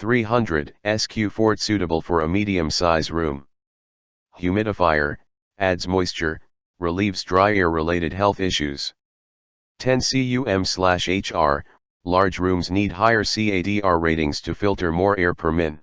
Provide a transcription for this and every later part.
300 SQ Fort suitable for a medium-size room. Humidifier, adds moisture, relieves dry air-related health issues. 10 cu.m/hr, large rooms need higher CADR ratings to filter more air per min.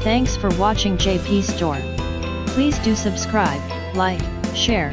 Thanks for watching JP Store. Please do subscribe, like, share,